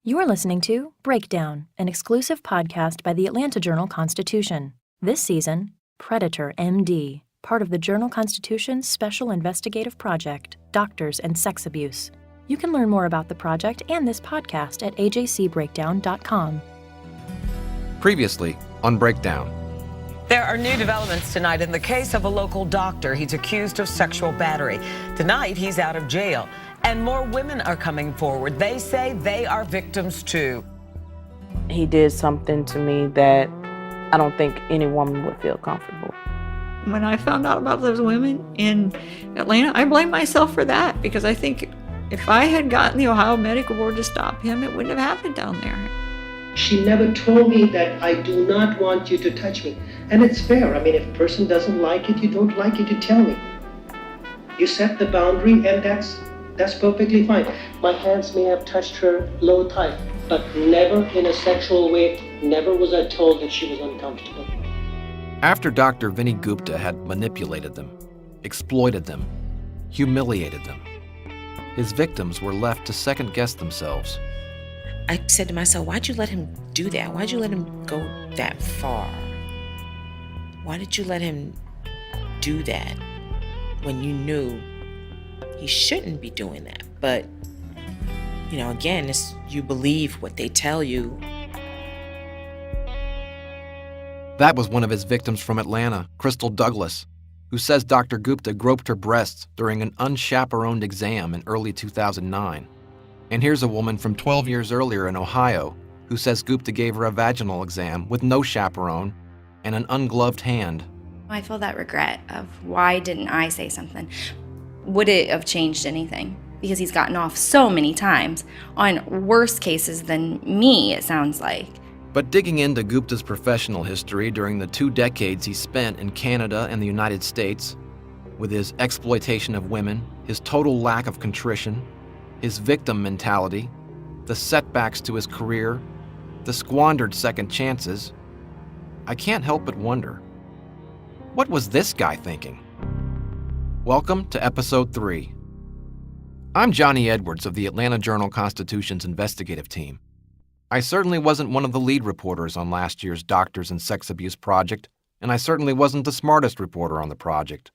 You are listening to Breakdown, an exclusive podcast by the Atlanta Journal-Constitution. This season, Predator MD, part of the Journal-Constitution's special investigative project, Doctors and Sex Abuse. You can learn more about the project and this podcast at ajcbreakdown.com. Previously on Breakdown. There are new developments tonight in the case of a local doctor. He's accused of sexual battery. Tonight, he's out of jail. And more women are coming forward. They say they are victims too. He did something to me that I don't think any woman would feel comfortable. When I found out about those women in Atlanta, I blame myself for that, because I think if I had gotten the Ohio Medical Board to stop him, it wouldn't have happened down there. She never told me that I do not want you to touch me. And it's fair. I mean, if a person doesn't like it, you don't like it, you tell me. You set the boundary, and that's perfectly fine. My hands may have touched her low thigh, but never in a sexual way. Never was I told that she was uncomfortable. After Dr. Vinny Gupta had manipulated them, exploited them, humiliated them, his victims were left to second-guess themselves. I said to myself, why'd you let him do that? Why'd you let him go that far? Why did you let him do that when you knew he shouldn't be doing that? But, again, it's you believe what they tell you. That was one of his victims from Atlanta, Crystal Douglas, who says Dr. Gupta groped her breasts during an unchaperoned exam in early 2009. And here's a woman from 12 years earlier in Ohio who says Gupta gave her a vaginal exam with no chaperone and an ungloved hand. I feel that regret of why didn't I say something? Would it have changed anything? Because he's gotten off so many times on worse cases than me, it sounds like. But digging into Gupta's professional history during the 2 decades he spent in Canada and the United States, with his exploitation of women, his total lack of contrition, his victim mentality, the setbacks to his career, the squandered second chances, I can't help but wonder, what was this guy thinking? Welcome to Episode 3. I'm Johnny Edwards of the Atlanta Journal-Constitution's investigative team. I certainly wasn't one of the lead reporters on last year's Doctors and Sex Abuse project, and I certainly wasn't the smartest reporter on the project.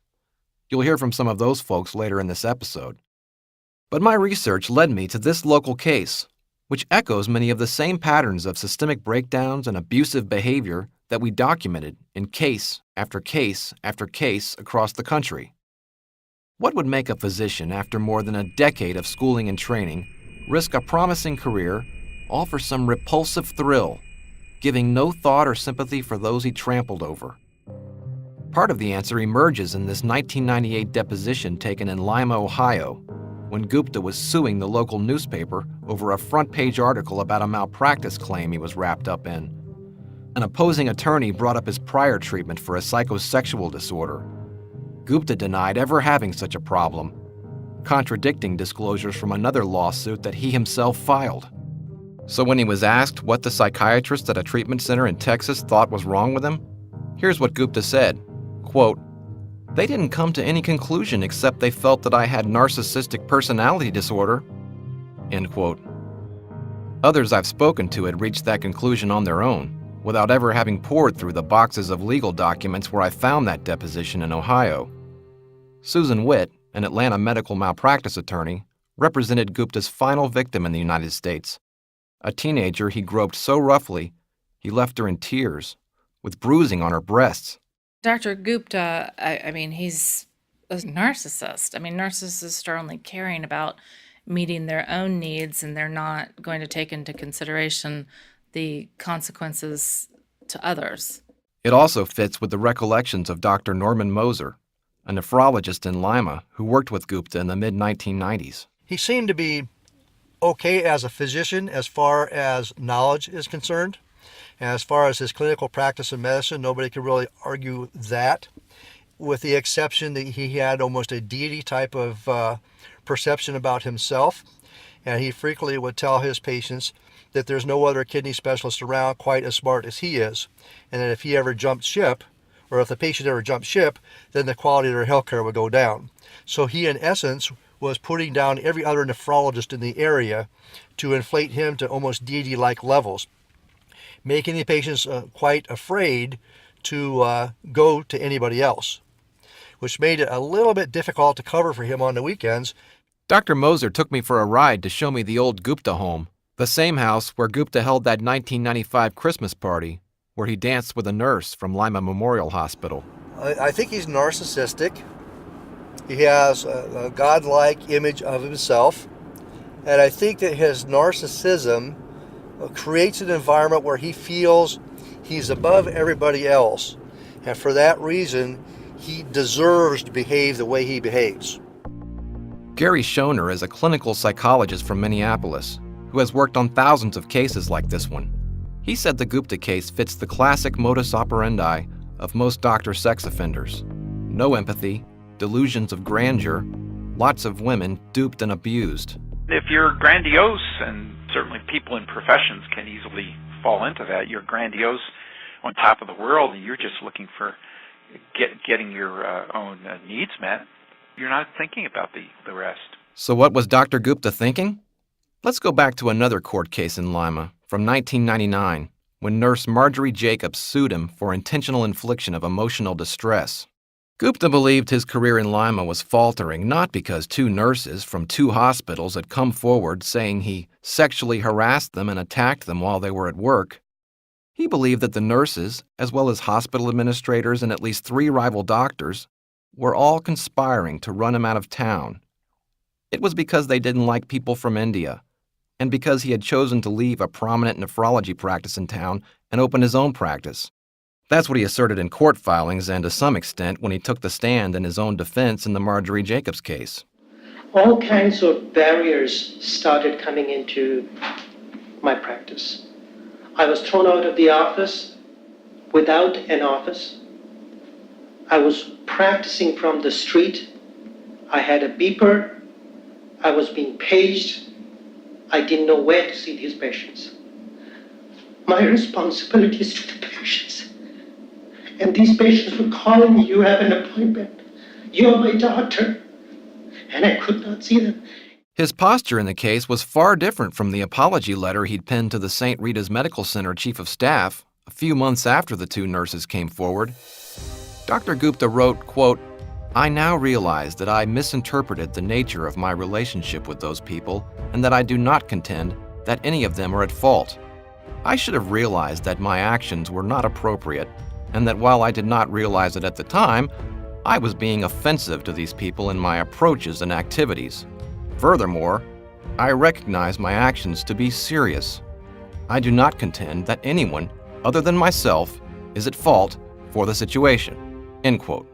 You'll hear from some of those folks later in this episode. But my research led me to this local case, which echoes many of the same patterns of systemic breakdowns and abusive behavior that we documented in case after case after case across the country. What would make a physician, after more than a decade of schooling and training, risk a promising career, all for some repulsive thrill, giving no thought or sympathy for those he trampled over? Part of the answer emerges in this 1998 deposition taken in Lima, Ohio, when Gupta was suing the local newspaper over a front-page article about a malpractice claim he was wrapped up in. An opposing attorney brought up his prior treatment for a psychosexual disorder. Gupta denied ever having such a problem, contradicting disclosures from another lawsuit that he himself filed. So when he was asked what the psychiatrist at a treatment center in Texas thought was wrong with him, here's what Gupta said, quote, "They didn't come to any conclusion except they felt that I had narcissistic personality disorder," end quote. Others I've spoken to had reached that conclusion on their own, without ever having pored through the boxes of legal documents where I found that deposition in Ohio. Susan Witt, an Atlanta medical malpractice attorney, represented Gupta's final victim in the United States, a teenager he groped so roughly he left her in tears, with bruising on her breasts. Dr. Gupta, he's a narcissist. Narcissists are only caring about meeting their own needs, and they're not going to take into consideration the consequences to others. It also fits with the recollections of Dr. Norman Moser, a nephrologist in Lima who worked with Gupta in the mid-1990s. He seemed to be okay as a physician as far as knowledge is concerned. And as far as his clinical practice in medicine, nobody could really argue that, with the exception that he had almost a deity type of perception about himself. And he frequently would tell his patients that there's no other kidney specialist around quite as smart as he is. And that if he ever jumped ship, or if the patient ever jumped ship, then the quality of their health care would go down. So he, in essence, was putting down every other nephrologist in the area to inflate him to almost deity-like levels, making the patients quite afraid to go to anybody else, which made it a little bit difficult to cover for him on the weekends. Dr. Moser took me for a ride to show me the old Gupta home, the same house where Gupta held that 1995 Christmas party where he danced with a nurse from Lima Memorial Hospital. I think he's narcissistic. He has a godlike image of himself, and I think that his narcissism creates an environment where he feels he's above everybody else, and for that reason, he deserves to behave the way he behaves. Gary Schoner is a clinical psychologist from Minneapolis who has worked on thousands of cases like this one. He said the Gupta case fits the classic modus operandi of most doctor sex offenders. No empathy, delusions of grandeur, lots of women duped and abused. If you're grandiose, and certainly people in professions can easily fall into that, you're grandiose on top of the world and you're just looking for getting your own needs met, you're not thinking about the rest. So what was Dr. Gupta thinking? Let's go back to another court case in Lima from 1999 when nurse Marjorie Jacobs sued him for intentional infliction of emotional distress. Gupta believed his career in Lima was faltering not because two nurses from two hospitals had come forward saying he sexually harassed them and attacked them while they were at work. He believed that the nurses, as well as hospital administrators and at least 3 rival doctors, were all conspiring to run him out of town. It was because they didn't like people from India, and because he had chosen to leave a prominent nephrology practice in town and open his own practice. That's what he asserted in court filings and to some extent when he took the stand in his own defense in the Marjorie Jacobs case. All kinds of barriers started coming into my practice. I was thrown out of the office without an office. I was practicing from the street. I had a beeper. I was being paged. I didn't know where to see these patients. My responsibility is to the patients. And these patients were calling me, you have an appointment. You're my doctor. And I could not see them. His posture in the case was far different from the apology letter he'd penned to the St. Rita's Medical Center chief of staff a few months after the 2 nurses came forward. Dr. Gupta wrote, quote, "I now realize that I misinterpreted the nature of my relationship with those people and that I do not contend that any of them are at fault. I should have realized that my actions were not appropriate and that while I did not realize it at the time, I was being offensive to these people in my approaches and activities. Furthermore, I recognize my actions to be serious. I do not contend that anyone other than myself is at fault for the situation." End quote.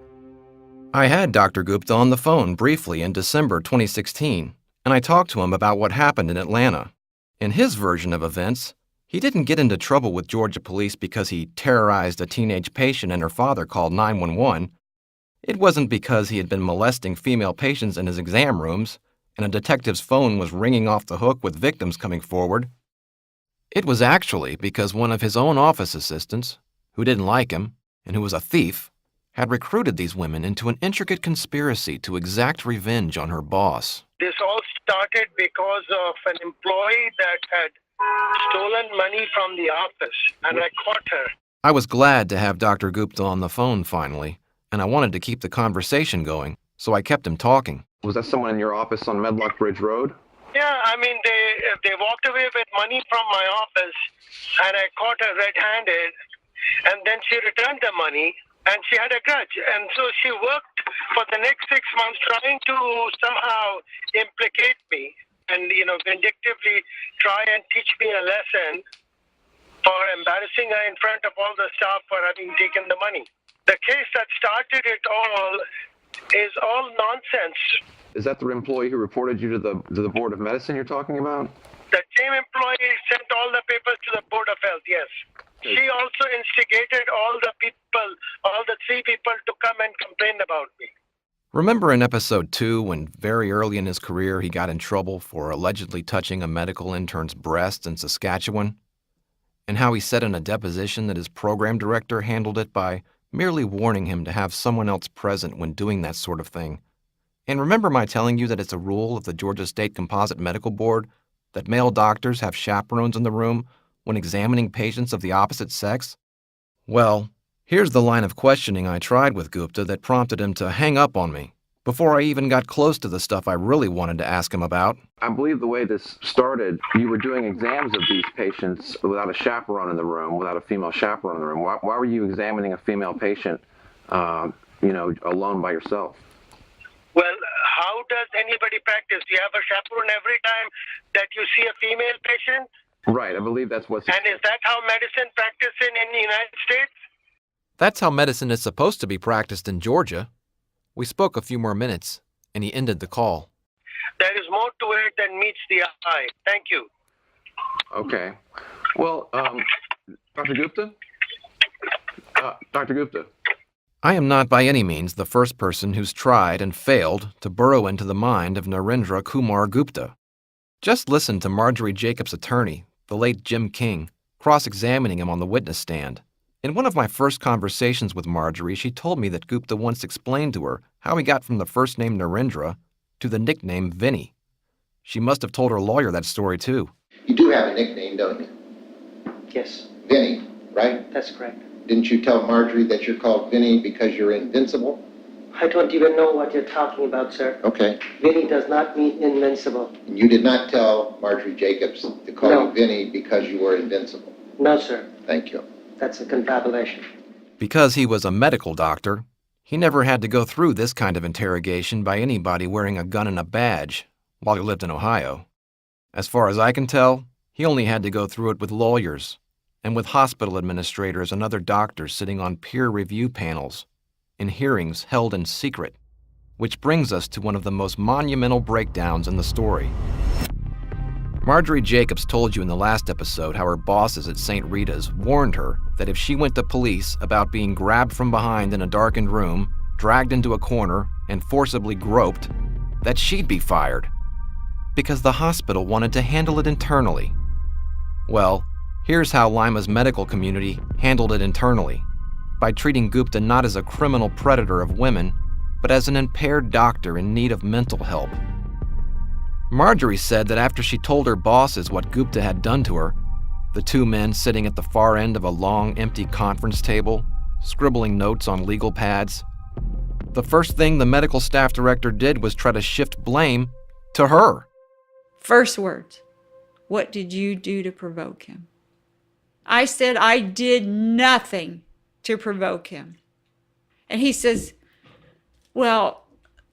I had Dr. Gupta on the phone briefly in December 2016, and I talked to him about what happened in Atlanta. In his version of events, he didn't get into trouble with Georgia police because he terrorized a teenage patient and her father called 911. It wasn't because he had been molesting female patients in his exam rooms and a detective's phone was ringing off the hook with victims coming forward. It was actually because one of his own office assistants, who didn't like him and who was a thief, had recruited these women into an intricate conspiracy to exact revenge on her boss. This all started because of an employee that had stolen money from the office, and I caught her. I was glad to have Dr. Gupta on the phone finally, and I wanted to keep the conversation going, so I kept him talking. Was that someone in your office on Medlock Bridge Road? Yeah, I mean, they walked away with money from my office, and I caught her red-handed, and then she returned the money, and she had a grudge. And so she worked for the next 6 months trying to somehow implicate me and, vindictively try and teach me a lesson for embarrassing her in front of all the staff for having taken the money. The case that started it all is all nonsense. Is that the employee who reported you to the Board of Medicine you're talking about? The same employee sent all the papers to the Board of Health, yes. She also instigated all the 3 people to come and complain about me. Remember in episode 2 when very early in his career he got in trouble for allegedly touching a medical intern's breast in Saskatchewan? And how he said in a deposition that his program director handled it by merely warning him to have someone else present when doing that sort of thing, And remember my telling you that it's a rule of the Georgia State Composite Medical Board that male doctors have chaperones in the room when examining patients of the opposite sex? Well, here's the line of questioning I tried with Gupta that prompted him to hang up on me before I even got close to the stuff I really wanted to ask him about. I believe the way this started, you were doing exams of these patients without a chaperone in the room, without a female chaperone in the room. Why were you examining a female patient, alone by yourself? Well, how does anybody practice? Do you have a chaperone every time that you see a female patient? Right, I believe that's what's... And is that how medicine practices in the United States? That's how medicine is supposed to be practiced in Georgia. We spoke a few more minutes, and he ended the call. There is more to it than meets the eye. Thank you. Okay. Well, Dr. Gupta? Dr. Gupta. I am not by any means the first person who's tried and failed to burrow into the mind of Narendra Kumar Gupta. Just listen to Marjorie Jacobs' attorney, the late Jim King, cross-examining him on the witness stand. In one of my first conversations with Marjorie, she told me that Gupta once explained to her how he got from the first name Narendra to the nickname Vinny. She must have told her lawyer that story too. You do have a nickname, don't you? Yes, Vinny, right? that's correct. Didn't you tell Marjorie that you're called Vinny because you're invincible? I don't even know what you're talking about, sir. Okay. Vinny does not mean invincible. And you did not tell Marjorie Jacobs to call No. you Vinny because you were invincible? No, sir. Thank you. That's a confabulation. Because he was a medical doctor, he never had to go through this kind of interrogation by anybody wearing a gun and a badge while he lived in Ohio. As far as I can tell, he only had to go through it with lawyers and with hospital administrators and other doctors sitting on peer review panels in hearings held in secret, which brings us to one of the most monumental breakdowns in the story. Marjorie Jacobs told you in the last episode how her bosses at St. Rita's warned her that if she went to police about being grabbed from behind in a darkened room, dragged into a corner, and forcibly groped, that she'd be fired because the hospital wanted to handle it internally. Well, here's how Lima's medical community handled it internally, by treating Gupta not as a criminal predator of women, but as an impaired doctor in need of mental help. Marjorie said that after she told her bosses what Gupta had done to her, the two men sitting at the far end of a long, empty conference table, scribbling notes on legal pads, the first thing the medical staff director did was try to shift blame to her. First words, what did you do to provoke him? I said I did nothing to provoke him. And he says, well,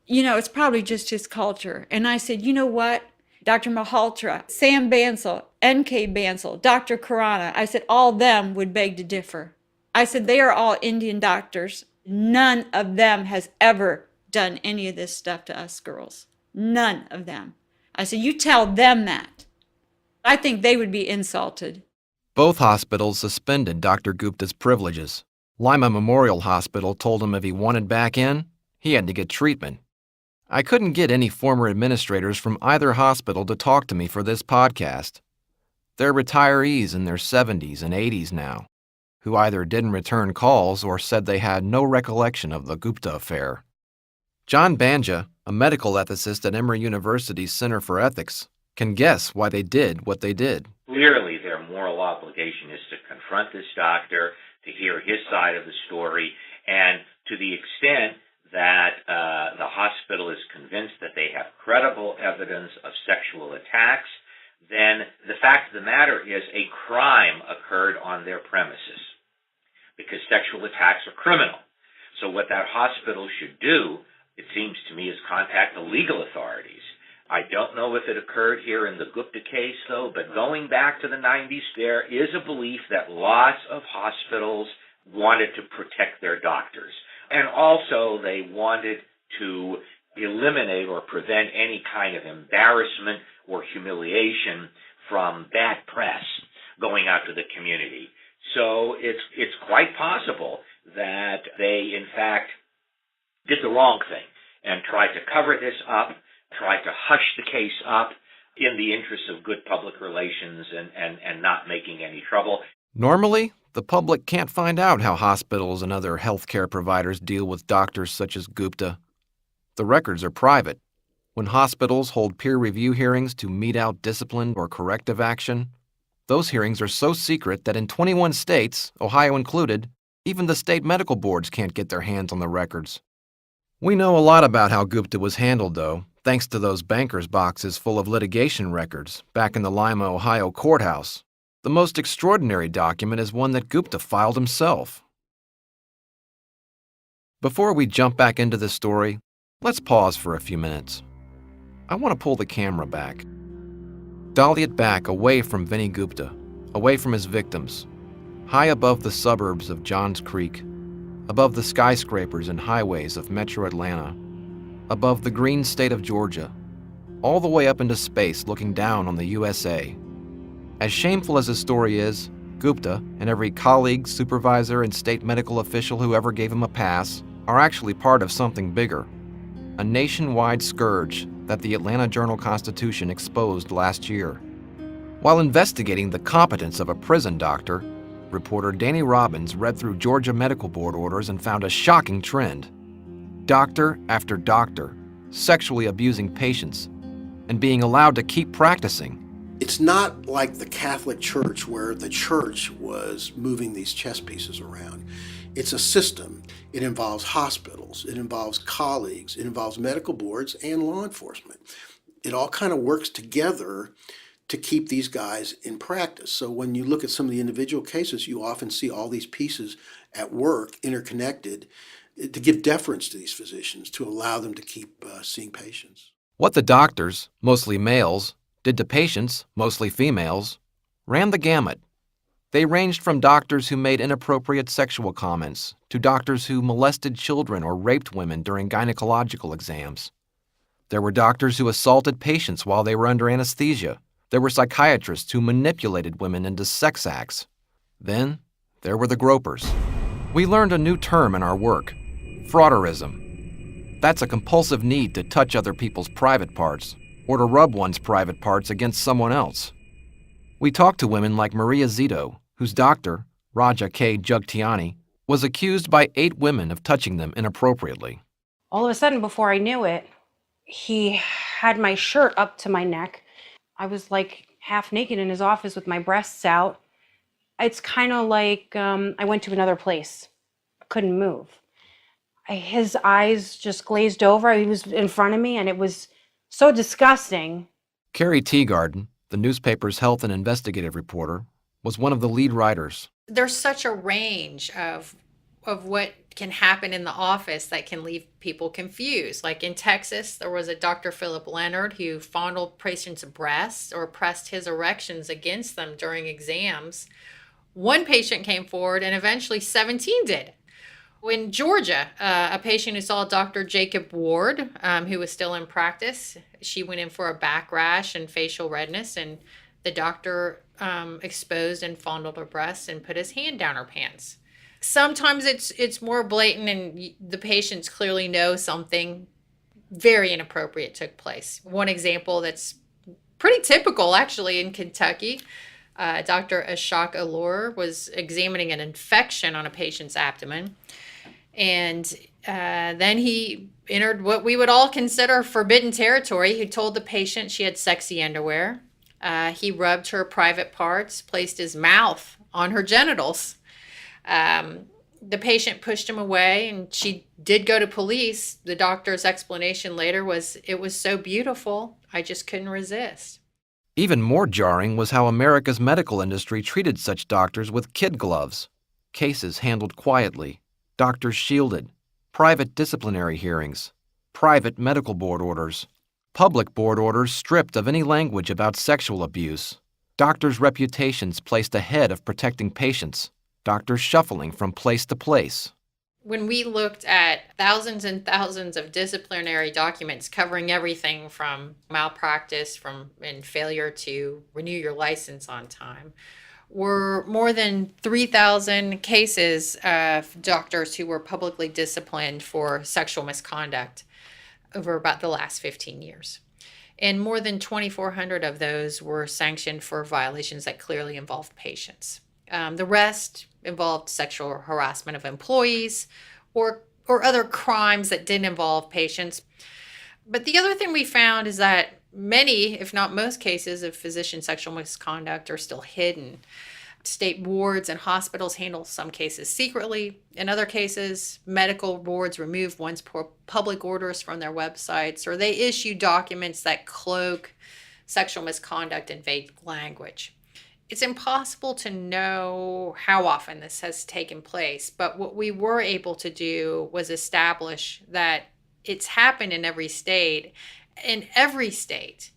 it's probably just his culture. And I said, you know what? Dr. Malhotra, Sam Bansal, N.K. Bansal, Dr. Khurana, I said, all them would beg to differ. I said, they are all Indian doctors. None of them has ever done any of this stuff to us girls. None of them. I said, you tell them that. I think they would be insulted. Both hospitals suspended Dr. Gupta's privileges. Lima Memorial Hospital told him if he wanted back in, he had to get treatment. I couldn't get any former administrators from either hospital to talk to me for this podcast. They're retirees in their 70s and 80s now, who either didn't return calls or said they had no recollection of the Gupta affair. John Banja, a medical ethicist at Emory University's Center for Ethics, can guess why they did what they did. Clearly, their moral obligation is to confront this doctor, to hear his side of the story, and to the extent that the hospital is convinced that they have credible evidence of sexual attacks, then the fact of the matter is a crime occurred on their premises, because sexual attacks are criminal. So what that hospital should do, it seems to me, is contact the legal authorities. I don't know if it occurred here in the Gupta case, though, but going back to the 90s, there is a belief that lots of hospitals wanted to protect their doctors. And also they wanted to eliminate or prevent any kind of embarrassment or humiliation from bad press going out to the community. So it's quite possible that they, in fact, did the wrong thing and tried to cover this up, tried to hush the case up in the interest of good public relations and not making any trouble. Normally, the public can't find out how hospitals and other healthcare providers deal with doctors such as Gupta. The records are private. When hospitals hold peer review hearings to mete out discipline or corrective action, those hearings are so secret that in 21 states, Ohio included, even the state medical boards can't get their hands on the records. We know a lot about how Gupta was handled, though, thanks to those banker's boxes full of litigation records back in the Lima, Ohio courthouse. The most extraordinary document is one that Gupta filed himself. Before we jump back into this story, let's pause for a few minutes. I want to pull the camera back. Dolly it back away from Vinny Gupta, away from his victims, high above the suburbs of Johns Creek, above the skyscrapers and highways of metro Atlanta, above the green state of Georgia, all the way up into space looking down on the USA. As shameful as his story is, Gupta and every colleague, supervisor, and state medical official who ever gave him a pass are actually part of something bigger, a nationwide scourge that the Atlanta Journal-Constitution exposed last year. While investigating the competence of a prison doctor, reporter Danny Robbins read through Georgia Medical Board orders and found a shocking trend. Doctor after doctor sexually abusing patients and being allowed to keep practicing. It's not like the Catholic Church where the church was moving these chess pieces around. It's a system. It involves hospitals, it involves colleagues, it involves medical boards and law enforcement. It all kind of works together to keep these guys in practice. So when you look at some of the individual cases, you often see all these pieces at work, interconnected, to give deference to these physicians, to allow them to keep seeing patients. What the doctors, mostly males, did to patients, mostly females, ran the gamut. They ranged from doctors who made inappropriate sexual comments to doctors who molested children or raped women during gynecological exams. There were doctors who assaulted patients while they were under anesthesia. There were psychiatrists who manipulated women into sex acts. Then, there were the gropers. We learned a new term in our work, frauderism. That's a compulsive need to touch other people's private parts or to rub one's private parts against someone else. We talked to women like Maria Zito, whose doctor, Raja K. Jugtiani, was accused by 8 women of touching them inappropriately. All of a sudden, before I knew it, he had my shirt up to my neck. I was like half naked in his office with my breasts out. It's kind of like I went to another place. I couldn't move. His eyes just glazed over. He was in front of me, and it was so disgusting. Carrie Teagarden, the newspaper's health and investigative reporter, was one of the lead writers. There's such a range of what can happen in the office that can leave people confused. Like in Texas, there was a Dr. Philip Leonard who fondled patients' breasts or pressed his erections against them during exams. One patient came forward and eventually 17 did. In Georgia, a patient who saw Dr. Jacob Ward, who was still in practice, she went in for a back rash and facial redness, and the doctor exposed and fondled her breasts and put his hand down her pants. Sometimes it's more blatant and the patients clearly know something very inappropriate took place. One example that's pretty typical actually in Kentucky, Dr. Ashok Allure was examining an infection on a patient's abdomen, and then he entered what we would all consider forbidden territory. He told the patient she had sexy underwear. He rubbed her private parts, placed his mouth on her genitals. The patient pushed him away, and she did go to police. The doctor's explanation later was, "It was so beautiful, I just couldn't resist." Even more jarring was how America's medical industry treated such doctors with kid gloves. Cases handled quietly, doctors shielded, private disciplinary hearings, private medical board orders, public board orders stripped of any language about sexual abuse, doctors' reputations placed ahead of protecting patients, doctors shuffling from place to place. When we looked at thousands and thousands of disciplinary documents covering everything from malpractice and failure to renew your license on time, were more than 3,000 cases of doctors who were publicly disciplined for sexual misconduct over about the last 15 years. And more than 2,400 of those were sanctioned for violations that clearly involved patients. The rest involved sexual harassment of employees or or other crimes that didn't involve patients. But the other thing we found is that many, if not most cases of physician sexual misconduct are still hidden. State boards and hospitals handle some cases secretly. In other cases, medical boards remove one's public orders from their websites, or they issue documents that cloak sexual misconduct in vague language. It's impossible to know how often this has taken place, but what we were able to do was establish that it's happened in every state. In every state,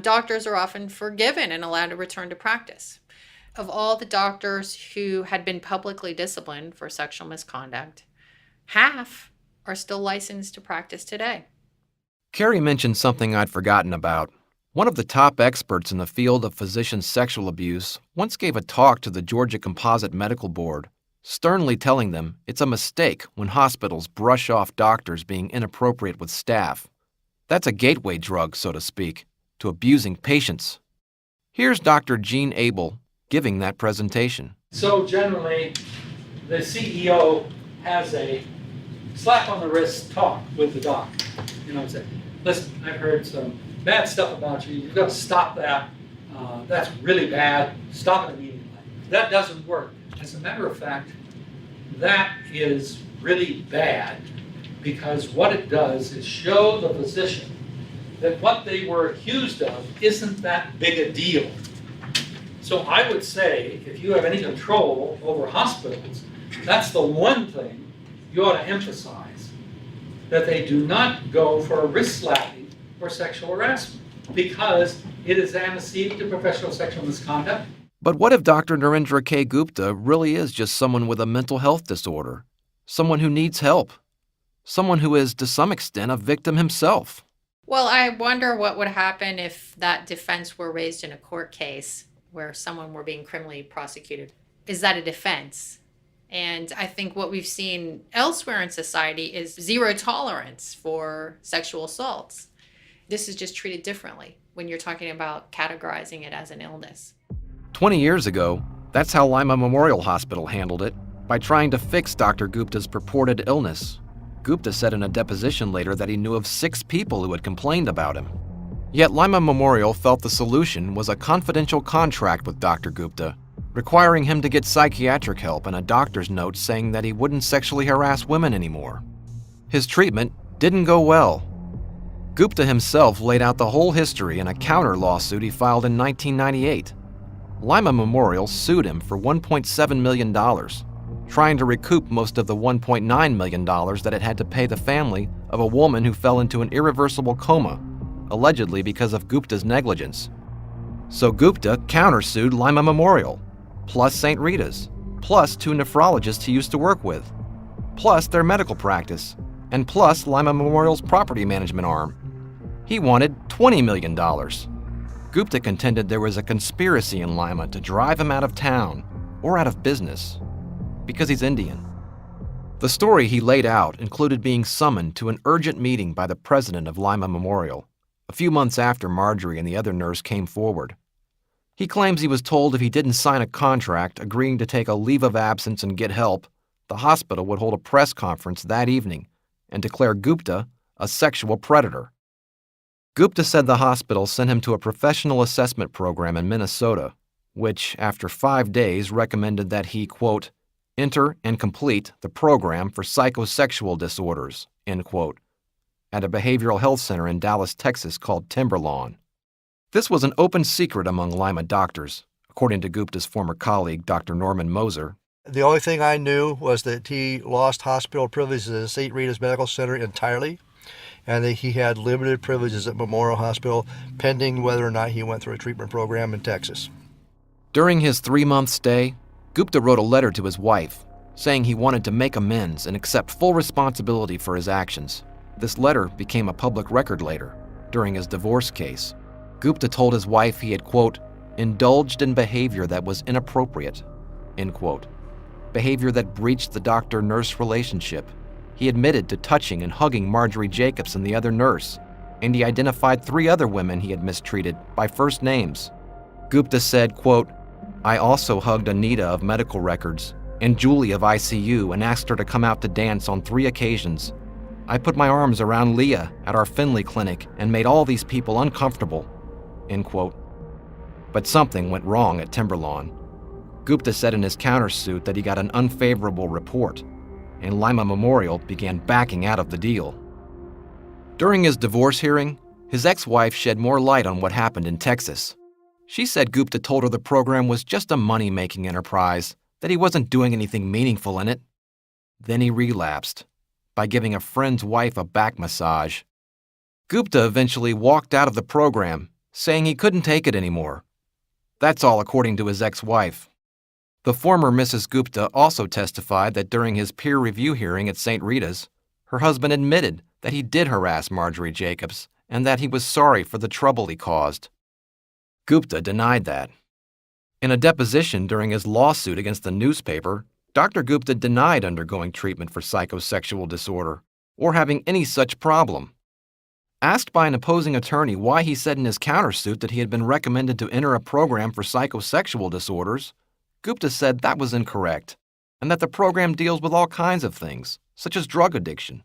doctors are often forgiven and allowed to return to practice. Of all the doctors who had been publicly disciplined for sexual misconduct, half are still licensed to practice today. Carrie mentioned something I'd forgotten about. One of the top experts in the field of physician sexual abuse once gave a talk to the Georgia Composite Medical Board, sternly telling them it's a mistake when hospitals brush off doctors being inappropriate with staff. That's a gateway drug, so to speak, to abusing patients. Here's Dr. Gene Abel giving that presentation. So generally, the CEO has a slap on the wrist talk with the doc. Say, listen, I've heard some bad stuff about you. You've got to stop that. That's really bad. Stop it immediately. That doesn't work. As a matter of fact, that is really bad because what it does is show the physician that what they were accused of isn't that big a deal. So I would say, if you have any control over hospitals, that's the one thing you ought to emphasize, that they do not go for a wrist slapping or sexual harassment, because it is antecedent to professional sexual misconduct. But what if Dr. Narendra K. Gupta really is just someone with a mental health disorder, someone who needs help, someone who is, to some extent, a victim himself? Well, I wonder what would happen if that defense were raised in a court case where someone were being criminally prosecuted. Is that a defense? And I think what we've seen elsewhere in society is zero tolerance for sexual assaults. This is just treated differently when you're talking about categorizing it as an illness. 20 years ago, that's how Lima Memorial Hospital handled it, by trying to fix Dr. Gupta's purported illness. Gupta said in a deposition later that he knew of 6 people who had complained about him. Yet Lima Memorial felt the solution was a confidential contract with Dr. Gupta, requiring him to get psychiatric help and a doctor's note saying that he wouldn't sexually harass women anymore. His treatment didn't go well. Gupta himself laid out the whole history in a counter lawsuit he filed in 1998. Lima Memorial sued him for $1.7 million, trying to recoup most of the $1.9 million that it had to pay the family of a woman who fell into an irreversible coma, allegedly because of Gupta's negligence. So Gupta countersued Lima Memorial, plus St. Rita's, plus 2 nephrologists he used to work with, plus their medical practice, and plus Lima Memorial's property management arm. He wanted $20 million. Gupta contended there was a conspiracy in Lima to drive him out of town or out of business because he's Indian. The story he laid out included being summoned to an urgent meeting by the president of Lima Memorial, a few months after Marjorie and the other nurse came forward. He claims he was told if he didn't sign a contract agreeing to take a leave of absence and get help, the hospital would hold a press conference that evening and declare Gupta a sexual predator. Gupta said the hospital sent him to a professional assessment program in Minnesota, which, after 5 days, recommended that he, quote, enter and complete the program for psychosexual disorders, end quote, at a behavioral health center in Dallas, Texas called Timberlawn. This was an open secret among Lima doctors, according to Gupta's former colleague, Dr. Norman Moser. The only thing I knew was that he lost hospital privileges at St. Rita's Medical Center entirely, and that he had limited privileges at Memorial Hospital, pending whether or not he went through a treatment program in Texas. During his 3-month stay, Gupta wrote a letter to his wife, saying he wanted to make amends and accept full responsibility for his actions. This letter became a public record later, during his divorce case. Gupta told his wife he had, quote, indulged in behavior that was inappropriate, end quote. Behavior that breached the doctor-nurse relationship. He admitted to touching and hugging Marjorie Jacobs and the other nurse, and he identified 3 other women he had mistreated by first names. Gupta said, quote, I also hugged Anita of medical records and Julie of ICU and asked her to come out to dance on 3 occasions. I put my arms around Leah at our Finley clinic and made all these people uncomfortable, end quote. But something went wrong at Timberlawn. Gupta said in his countersuit that he got an unfavorable report, and Lima Memorial began backing out of the deal. During his divorce hearing, his ex-wife shed more light on what happened in Texas. She said Gupta told her the program was just a money-making enterprise, that he wasn't doing anything meaningful in it. Then he relapsed by giving a friend's wife a back massage. Gupta eventually walked out of the program, saying he couldn't take it anymore. That's all according to his ex-wife. The former Mrs. Gupta also testified that during his peer review hearing at St. Rita's, her husband admitted that he did harass Marjorie Jacobs and that he was sorry for the trouble he caused. Gupta denied that. In a deposition during his lawsuit against the newspaper, Dr. Gupta denied undergoing treatment for psychosexual disorder or having any such problem. Asked by an opposing attorney why he said in his countersuit that he had been recommended to enter a program for psychosexual disorders, Gupta said that was incorrect and that the program deals with all kinds of things, such as drug addiction.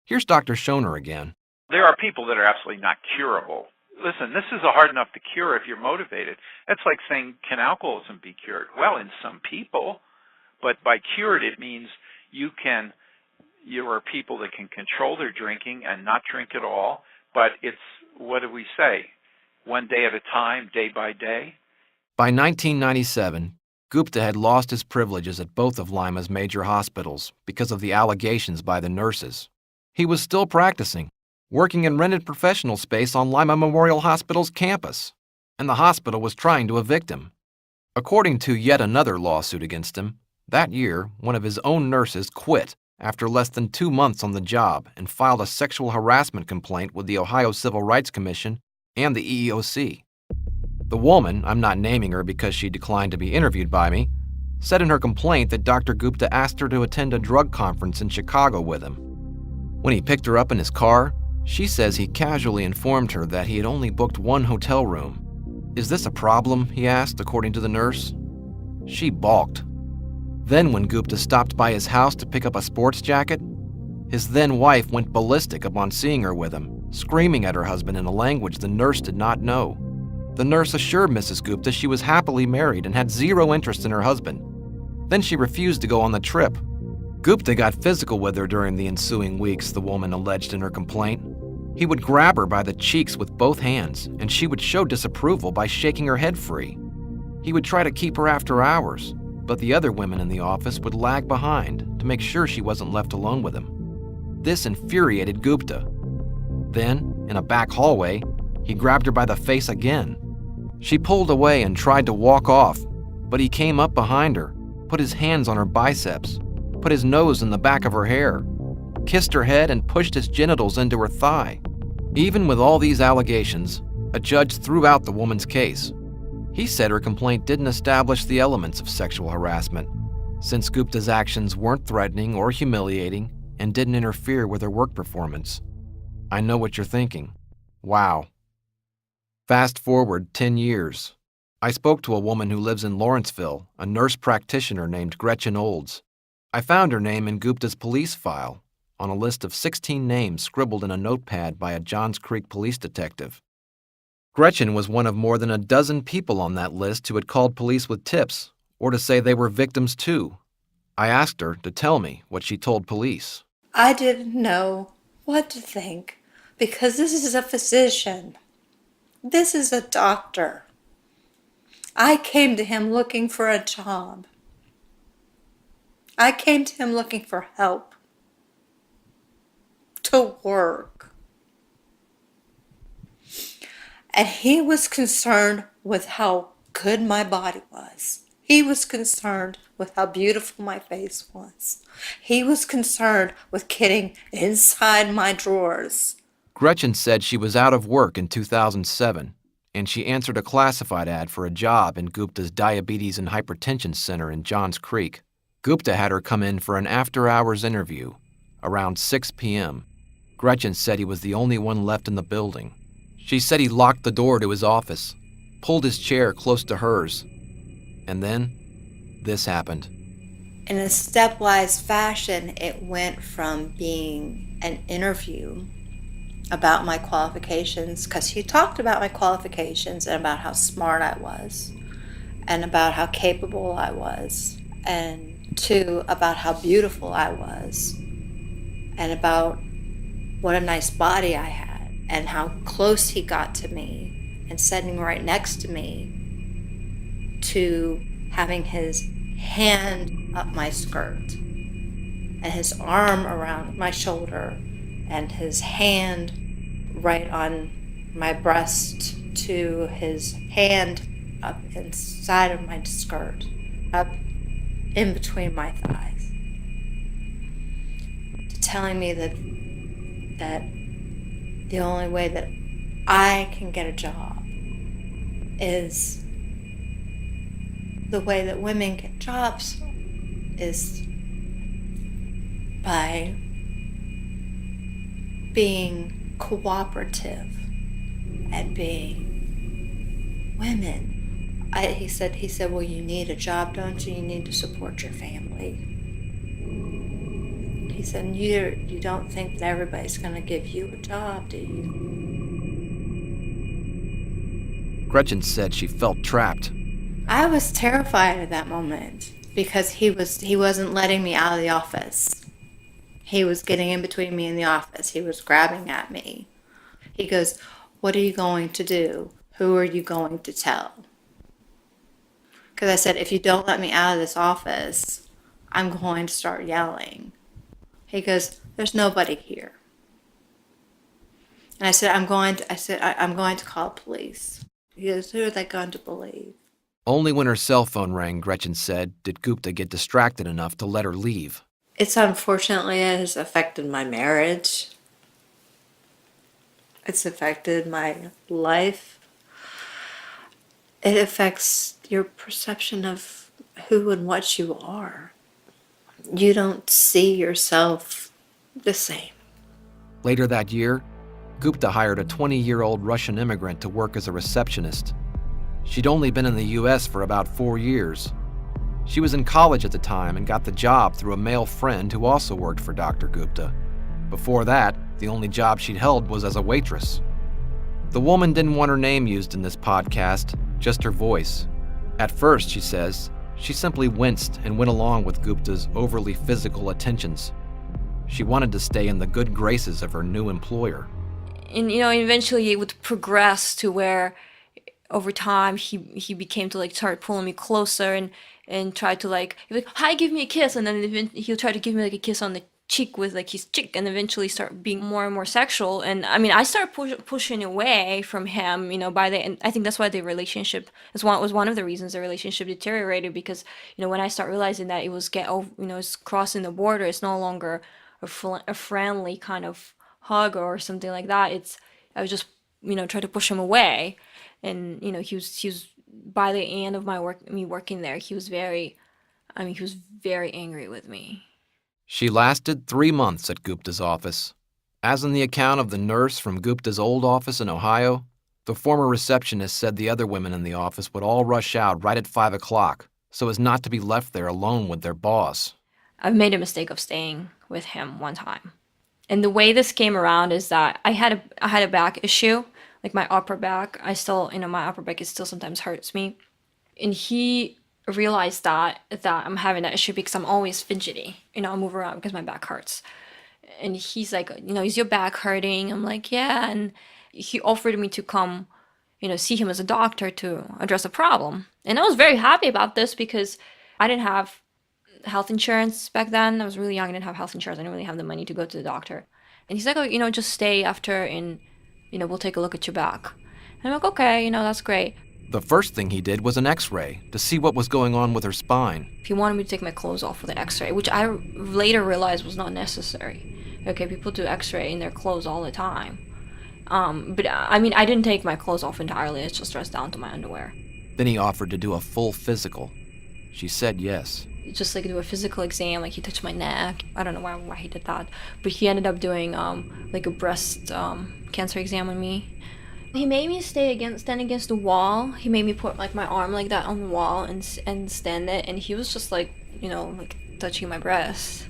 Here's Dr. Schoner again. There are people that are absolutely not curable. Listen, this is hard enough to cure if you're motivated. That's like saying, can alcoholism be cured? Well, in some people, but by cured it means you are people that can control their drinking and not drink at all, but it's, what do we say, one day at a time, day by day? By 1997, Gupta had lost his privileges at both of Lima's major hospitals because of the allegations by the nurses. He was still practicing, working in rented professional space on Lima Memorial Hospital's campus, and the hospital was trying to evict him. According to yet another lawsuit against him, that year, one of his own nurses quit after less than 2 months on the job and filed a sexual harassment complaint with the Ohio Civil Rights Commission and the EEOC. The woman, I'm not naming her because she declined to be interviewed by me, said in her complaint that Dr. Gupta asked her to attend a drug conference in Chicago with him. When he picked her up in his car, she says he casually informed her that he had only booked 1 hotel room. Is this a problem? He asked, according to the nurse. She balked. Then when Gupta stopped by his house to pick up a sports jacket, his then wife went ballistic upon seeing her with him, screaming at her husband in a language the nurse did not know. The nurse assured Mrs. Gupta she was happily married and had zero interest in her husband. Then she refused to go on the trip. Gupta got physical with her during the ensuing weeks, the woman alleged in her complaint. He would grab her by the cheeks with both hands, and she would show disapproval by shaking her head free. He would try to keep her after hours, but the other women in the office would lag behind to make sure she wasn't left alone with him. This infuriated Gupta. Then, in a back hallway, he grabbed her by the face again. She pulled away and tried to walk off, but he came up behind her, put his hands on her biceps, put his nose in the back of her hair, kissed her head and pushed his genitals into her thigh. Even with all these allegations, a judge threw out the woman's case. He said her complaint didn't establish the elements of sexual harassment, since Gupta's actions weren't threatening or humiliating and didn't interfere with her work performance. I know what you're thinking. Wow. Fast forward 10 years. I spoke to a woman who lives in Lawrenceville, a nurse practitioner named Gretchen Olds. I found her name in Gupta's police file, on a list of 16 names scribbled in a notepad by a Johns Creek police detective. Gretchen was one of more than a dozen people on that list who had called police with tips, or to say they were victims too. I asked her to tell me what she told police. I didn't know what to think, because this is a physician. This is a doctor. I came to him looking for a job. I came to him looking for help, to work. And he was concerned with how good my body was. He was concerned with how beautiful my face was. He was concerned with getting inside my drawers. Gretchen said she was out of work in 2007, and she answered a classified ad for a job in Gupta's Diabetes and Hypertension Center in Johns Creek. Gupta had her come in for an after-hours interview, around 6 p.m. Gretchen said he was the only one left in the building. She said he locked the door to his office, pulled his chair close to hers, and then this happened. In a stepwise fashion, it went from being an interview about my qualifications, because he talked about my qualifications and about how smart I was and about how capable I was, and to about how beautiful I was and about what a nice body I had and how close he got to me and sitting right next to me, to having his hand up my skirt and his arm around my shoulder and his hand right on my breast, to his hand up inside of my skirt, up in between my thighs, to telling me that the only way that I can get a job is the way that women get jobs, is by being cooperative and being women. He said, well, you need a job, don't you? You need to support your family. He said, you don't think that everybody's going to give you a job, do you? Gretchen said she felt trapped. I was terrified at that moment because he wasn't letting me out of the office. He was getting in between me and the office. He was grabbing at me. He goes, what are you going to do? Who are you going to tell? Because I said, if you don't let me out of this office, I'm going to start yelling. He goes, there's nobody here. And I said, I'm going to call police. He goes, who are they going to believe? Only when her cell phone rang, Gretchen said, did Gupta get distracted enough to let her leave. It has affected my marriage. It's affected my life. It affects your perception of who and what you are. You don't see yourself the same. Later that year, Gupta hired a 20-year-old Russian immigrant to work as a receptionist. She'd only been in the U.S. for about 4 years. She was in college at the time and got the job through a male friend who also worked for Dr. Gupta. Before that, the only job she'd held was as a waitress. The woman didn't want her name used in this podcast, just her voice. At first, she says, she simply winced and went along with Gupta's overly physical attentions. She wanted to stay in the good graces of her new employer. And eventually it would progress to where over time he became to start pulling me closer and try to he'd be like, hi, give me a kiss, and then he'll try to give me a kiss on the cheek with his cheek, and eventually start being more and more sexual. And I started pushing away from him, by the end. I think that's why the relationship was one of the reasons the relationship deteriorated, because when I start realizing that it was it's crossing the border, it's no longer a friendly kind of hug or something like that. I was just try to push him away. And he was by the end of me working there, he was very angry with me. She lasted 3 months at Gupta's office. As in the account of the nurse from Gupta's old office in Ohio, the former receptionist said the other women in the office would all rush out right at 5 o'clock so as not to be left there alone with their boss. I've made a mistake of staying with him one time. And the way this came around is that I had a back issue. My upper back, my upper back still sometimes hurts me. And he realized that I'm having that issue because I'm always fidgety. I move around because my back hurts. And he's like, is your back hurting? I'm like, yeah. And he offered me to come, see him as a doctor to address the problem. And I was very happy about this because I didn't have health insurance back then. I was really young, I didn't have health insurance. I didn't really have the money to go to the doctor. And he's like, oh, just stay after and we'll take a look at your back. And I'm like, okay, that's great. The first thing he did was an x-ray to see what was going on with her spine. He wanted me to take my clothes off with an x-ray, which I later realized was not necessary. Okay, people do x-ray in their clothes all the time. But I didn't take my clothes off entirely. It's just dressed down to my underwear. Then he offered to do a full physical. She said yes. Just do a physical exam, he touched my neck. I don't know why he did that, but he ended up doing a breast cancer exam on me, He made me stand against the wall. He made me put like my arm like that on the wall and stand it. And he was just like, like touching my breast.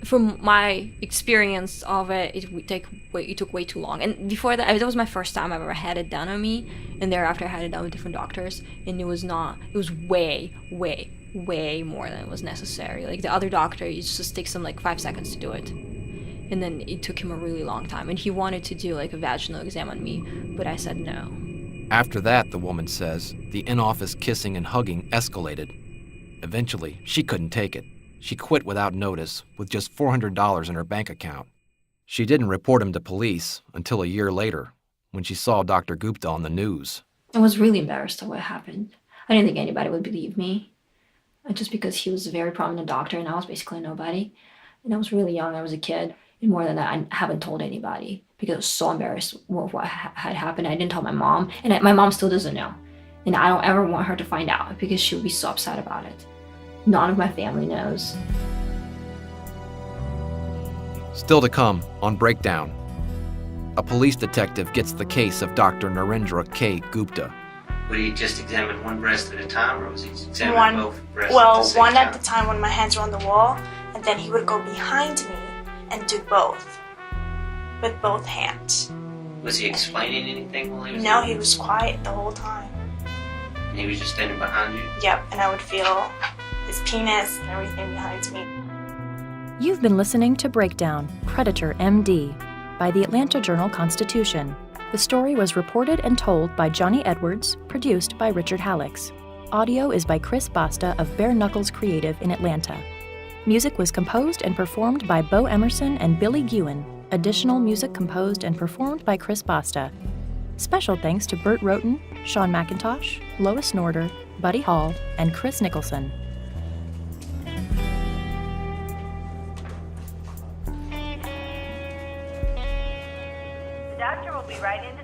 From my experience of it, it took way too long. And before that, that was my first time I've ever had it done on me. And thereafter, I had it done with different doctors, and it was way more than was necessary. Like the other doctor, it just takes him like 5 seconds to do it. And then it took him a really long time. And he wanted to do like a vaginal exam on me, but I said no. After that, the woman says, the in-office kissing and hugging escalated. Eventually, she couldn't take it. She quit without notice, with just $400 in her bank account. She didn't report him to police until a year later, when she saw Dr. Gupta on the news. I was really embarrassed of what happened. I didn't think anybody would believe me, just because he was a very prominent doctor and I was basically nobody. And I was really young, I was a kid. And more than that, I haven't told anybody because I was so embarrassed with what had happened. I didn't tell my mom, and my mom still doesn't know. And I don't ever want her to find out because she would be so upset about it. None of my family knows. Still to come on Breakdown. A police detective gets the case of Dr. Narendra K. Gupta. Would he just examine one breast at a time, or was he examining both breasts Well, at the same one time? at the time when my hands were on the wall, and then he would go behind me and do both, with both hands. Was he explaining anything while he was No, doing he it? was quiet the whole time. And he was just standing behind you? Yep, and I would feel his penis and everything behind me. You've been listening to Breakdown, Predator MD, by the Atlanta Journal-Constitution. The story was reported and told by Johnny Edwards, produced by Richard Hallex. Audio is by Chris Basta of Bare Knuckles Creative in Atlanta. Music was composed and performed by Bo Emerson and Billy Guin. Additional music composed and performed by Chris Basta. Special thanks to Burt Roten, Sean McIntosh, Lois Norder, Buddy Hall, and Chris Nicholson. The doctor will be right in.